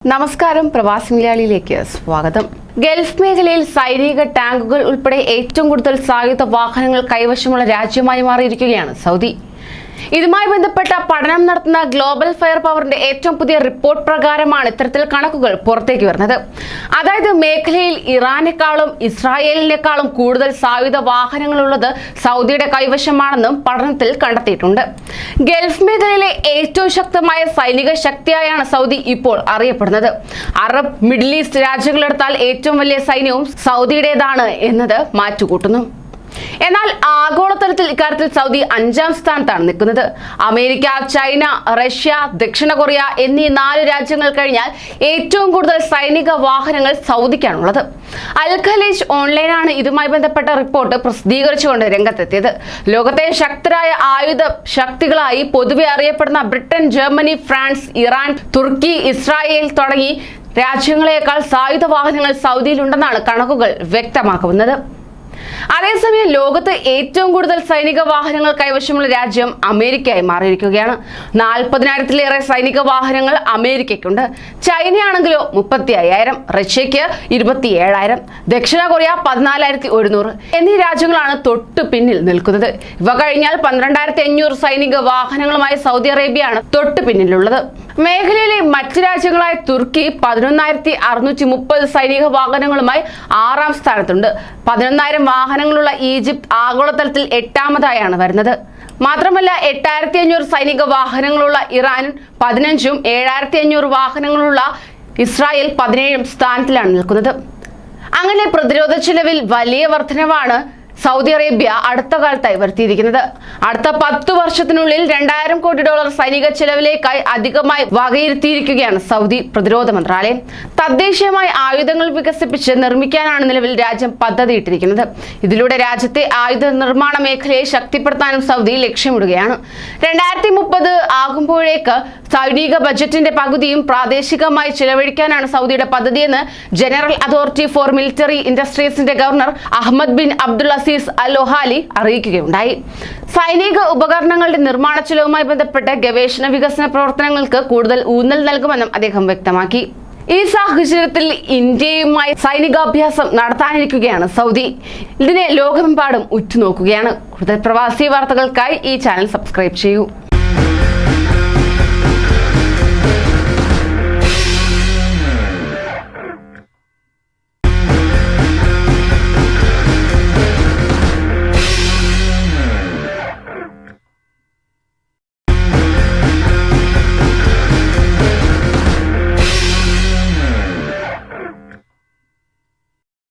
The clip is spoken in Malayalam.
നമസ്കാരം പ്രവാസി മലയാളിയിലേക്ക് സ്വാഗതം. ഗൾഫ് മേഖലയിൽ സൈനിക ടാങ്കുകൾ ഉൾപ്പെടെ ഏറ്റവും കൂടുതൽ സായുധ വാഹനങ്ങൾ കൈവശമുള്ള രാജ്യമായി മാറിയിരിക്കുകയാണ് സൗദി. ഇതുമായി ബന്ധപ്പെട്ട പഠനം നടത്തുന്ന ഗ്ലോബൽ ഫയർ പവറിന്റെ ഏറ്റവും പുതിയ റിപ്പോർട്ട് പ്രകാരമാണ് ഇത്തരത്തിൽ കണക്കുകൾ പുറത്തേക്ക് വരുന്നത്. അതായത് മേഖലയിൽ ഇറാനേക്കാളും ഇസ്രായേലിനേക്കാളും കൂടുതൽ സായുധ വാഹനങ്ങളുള്ളത് സൗദിയുടെ കൈവശമാണെന്നും പഠനത്തിൽ കണ്ടെത്തിയിട്ടുണ്ട്. ഗൾഫ് മേഖലയിലെ ഏറ്റവും ശക്തമായ സൈനിക ശക്തിയായാണ് സൗദി ഇപ്പോൾ അറിയപ്പെടുന്നത്. അറബ് മിഡിൽ ഈസ്റ്റ് രാജ്യങ്ങളെടുത്താൽ ഏറ്റവും വലിയ സൈന്യവും സൗദിയുടേതാണ് എന്നത് മാറ്റുകൂട്ടുന്നു. എന്നാൽ ആഗോളതലത്തിൽ ഇക്കാര്യത്തിൽ സൗദി 5ാം സ്ഥാനത്താണ് നിൽക്കുന്നത്. അമേരിക്ക, ചൈന, റഷ്യ, ദക്ഷിണ കൊറിയ എന്നീ 4 രാജ്യങ്ങൾ കഴിഞ്ഞാൽ ഏറ്റവും കൂടുതൽ സൈനിക വാഹനങ്ങൾ സൗദിക്കാണുള്ളത്. അൽ ഖലീജ് ഓൺലൈനാണ് ഇതുമായി ബന്ധപ്പെട്ട റിപ്പോർട്ട് പ്രസിദ്ധീകരിച്ചുകൊണ്ട് രംഗത്തെത്തിയത്. ലോകത്തെ ശക്തരായ ആയുധ ശക്തികളായി പൊതുവെ അറിയപ്പെടുന്ന ബ്രിട്ടൻ, ജർമ്മനി, ഫ്രാൻസ്, ഇറാൻ, തുർക്കി, ഇസ്രായേൽ തുടങ്ങി രാജ്യങ്ങളെക്കാൾ സായുധ വാഹനങ്ങൾ സൗദിയിലുണ്ടെന്നാണ് കണക്കുകൾ വ്യക്തമാക്കുന്നത്. അതേസമയം ലോകത്ത് ഏറ്റവും കൂടുതൽ സൈനിക വാഹനങ്ങൾ കൈവശമുള്ള രാജ്യം അമേരിക്കയായി മാറിയിരിക്കുകയാണ്. 40,000-ലേറെ സൈനിക വാഹനങ്ങൾ അമേരിക്കയ്ക്കുണ്ട്. ചൈനയാണെങ്കിലോ 35,000, റഷ്യയ്ക്ക് 27,000, ദക്ഷിണ കൊറിയ 14,100 എന്നീ രാജ്യങ്ങളാണ് തൊട്ടു പിന്നിൽ നിൽക്കുന്നത്. ഇവ കഴിഞ്ഞാൽ 12,500 സൈനിക വാഹനങ്ങളുമായി സൗദി അറേബ്യയാണ് തൊട്ടു പിന്നിലുള്ളത്. മേഖലയിലെ മറ്റ് രാജ്യങ്ങളായ തുർക്കി 11,630 സൈനിക വാഹനങ്ങളുമായി 6ാം സ്ഥാനത്തുണ്ട്. 11,000 വാഹനങ്ങളുള്ള ഈജിപ്ത് ആഗോളതലത്തിൽ 8ാമതായാണ് വരുന്നത്. മാത്രമല്ല 8,500 സൈനിക വാഹനങ്ങളുള്ള ഇറാൻ 15ഉം 7,500 വാഹനങ്ങളുള്ള ഇസ്രായേൽ 17ാം സ്ഥാനത്തിലാണ് നിൽക്കുന്നത്. അങ്ങനെ പ്രതിരോധ ചെലവിൽ വലിയ വർധനവാണ് സൗദി അറേബ്യ അടുത്ത കാലത്തായി വരുത്തിയിരിക്കുന്നത്. അടുത്ത 10 വർഷത്തിനുള്ളിൽ $2,000 കോടി സൈനിക ചെലവിലേക്കായി അധികമായി വകയിരുത്തിയിരിക്കുകയാണ് സൗദി പ്രതിരോധ മന്ത്രാലയം. തദ്ദേശീയമായി ആയുധങ്ങൾ വികസിപ്പിച്ച് നിർമ്മിക്കാനാണ് നിലവിൽ രാജ്യം പദ്ധതിയിട്ടിരിക്കുന്നത്. ഇതിലൂടെ രാജ്യത്തെ ആയുധ നിർമ്മാണ മേഖലയെ ശക്തിപ്പെടുത്താനും സൗദി ലക്ഷ്യമിടുകയാണ്. 2030 ആകുമ്പോഴേക്ക് സൈനിക ബജറ്റിന്റെ പകുതിയും പ്രാദേശികമായി ചിലവഴിക്കാനാണ് സൗദിയുടെ പദ്ധതിയെന്ന് ജനറൽ അതോറിറ്റി ഫോർ മിലിറ്ററി ഇൻഡസ്ട്രീസിന്റെ governor Ahmed bin Abdul Aziz al Ohali അറിയിക്കുകയുണ്ടായി. സൈനിക ഉപകരണങ്ങളുടെ നിർമ്മാണ ചെലവുമായി ബന്ധപ്പെട്ട് ഗവേഷണ വികസന പ്രവർത്തനങ്ങൾക്ക് കൂടുതൽ ഊന്നൽ നൽകുമെന്നും അദ്ദേഹം വ്യക്തമാക്കി. ഈ സാഹചര്യത്തിൽ ഇന്ത്യയുമായി സൈനികാഭ്യാസം നടത്താനിരിക്കുകയാണ് സൗദി. ഇതിനെ ലോകമെമ്പാടും ഉറ്റുനോക്കുകയാണ്. കൂടുതൽ പ്രവാസി വാർത്തകൾക്കായി ഈ ചാനൽ സബ്സ്ക്രൈബ് ചെയ്യൂ.